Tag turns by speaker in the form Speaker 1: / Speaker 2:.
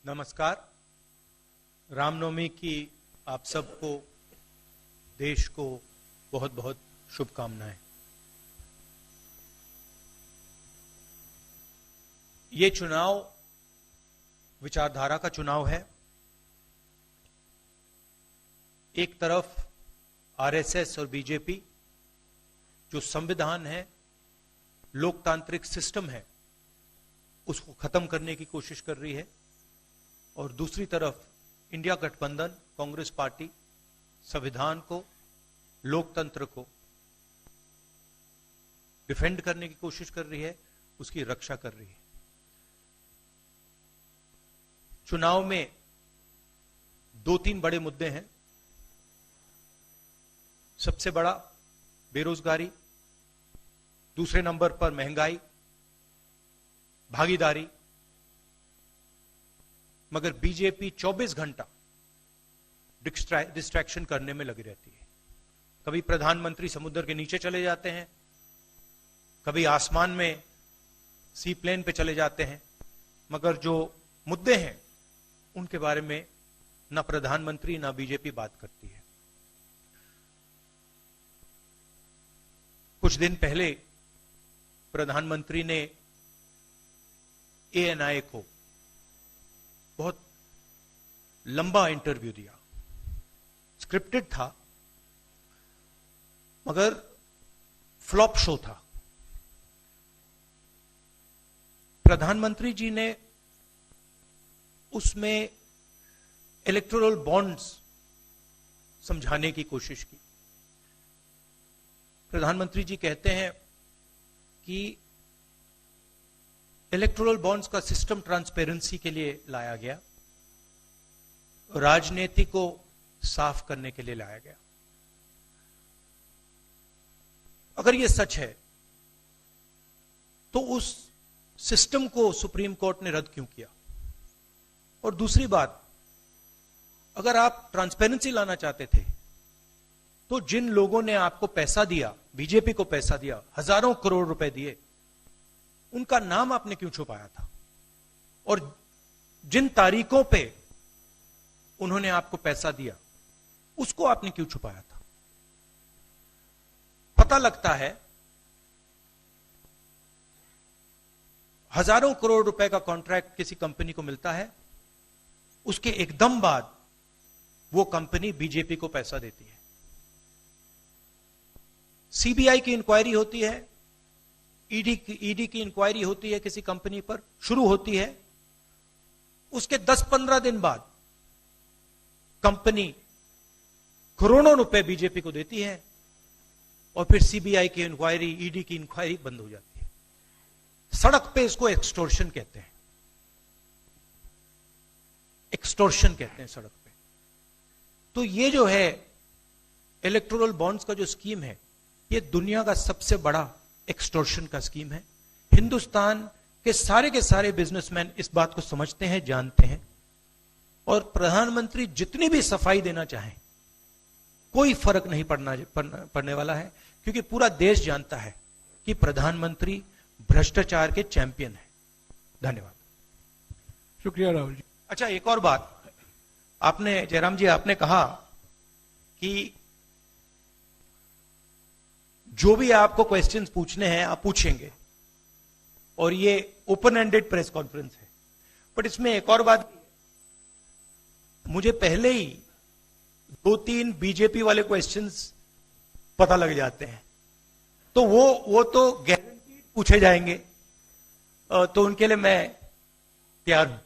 Speaker 1: नमस्कार। रामनवमी की आप सबको, देश को बहुत बहुत शुभकामनाएं। ये चुनाव विचारधारा का चुनाव है। एक तरफ आरएसएस और बीजेपी जो संविधान है, लोकतांत्रिक सिस्टम है, उसको खत्म करने की कोशिश कर रही है, और दूसरी तरफ इंडिया गठबंधन, कांग्रेस पार्टी संविधान को, लोकतंत्र को डिफेंड करने की कोशिश कर रही है, उसकी रक्षा कर रही है। चुनाव में दो तीन बड़े मुद्दे हैं। सबसे बड़ा बेरोजगारी, दूसरे नंबर पर महंगाई, भागीदारी। मगर बीजेपी 24 घंटा डिस्ट्रैक्शन करने में लगी रहती है। कभी प्रधानमंत्री समुद्र के नीचे चले जाते हैं, कभी आसमान में सी प्लेन पे चले जाते हैं, मगर जो मुद्दे हैं उनके बारे में ना प्रधानमंत्री ना बीजेपी बात करती है। कुछ दिन पहले प्रधानमंत्री ने एएनआई को बहुत लंबा इंटरव्यू दिया। स्क्रिप्टेड था, मगर फ्लॉप शो था। प्रधानमंत्री जी ने उसमें इलेक्टोरल बॉन्ड्स समझाने की कोशिश की। प्रधानमंत्री जी कहते हैं कि इलेक्टोरल बॉन्ड्स का सिस्टम ट्रांसपेरेंसी के लिए लाया गया, राजनीति को साफ करने के लिए लाया गया। अगर यह सच है तो उस सिस्टम को सुप्रीम कोर्ट ने रद्द क्यों किया? और दूसरी बात, अगर आप ट्रांसपेरेंसी लाना चाहते थे तो जिन लोगों ने आपको पैसा दिया, बीजेपी को पैसा दिया, हजारों करोड़ रुपए दिए, उनका नाम आपने क्यों छुपाया था? और जिन तारीखों पे उन्होंने आपको पैसा दिया, उसको आपने क्यों छुपाया था? पता लगता है हजारों करोड़ रुपए का कॉन्ट्रैक्ट किसी कंपनी को मिलता है, उसके एकदम बाद वो कंपनी बीजेपी को पैसा देती है। सीबीआई की इंक्वायरी होती है, ईडी की इंक्वायरी होती है, किसी कंपनी पर शुरू होती है, उसके 10-15 दिन बाद कंपनी करोड़ों रुपए बीजेपी को देती है, और फिर सीबीआई की इंक्वायरी, ईडी की इंक्वायरी बंद हो जाती है। सड़क पे इसको एक्सटॉर्शन कहते हैं। एक्सटॉर्शन कहते हैं सड़क पे। तो ये जो है इलेक्टोरल बॉन्ड्स का जो स्कीम है, ये दुनिया का सबसे बड़ा एक्सटॉर्शन का स्कीम है। हिंदुस्तान के सारे बिजनेसमैन इस बात को समझते हैं, जानते हैं, और प्रधानमंत्री जितनी भी सफाई देना चाहें, कोई फर्क नहीं पड़ने वाला है, क्योंकि पूरा देश जानता है कि प्रधानमंत्री भ्रष्टाचार के चैंपियन है। धन्यवाद।
Speaker 2: शुक्रिया राहुल जी।
Speaker 1: अच्छा, एक और बात, आपने जयराम जी, आपने कहा कि जो भी आपको क्वेश्चंस पूछने हैं आप पूछेंगे, और ये ओपन एंडेड प्रेस कॉन्फ्रेंस है। बट इसमें एक और बात, मुझे पहले ही 2-3 बीजेपी वाले क्वेश्चंस पता लग जाते हैं, तो वो तो गारंटी पूछे जाएंगे, तो उनके लिए मैं तैयार हूं।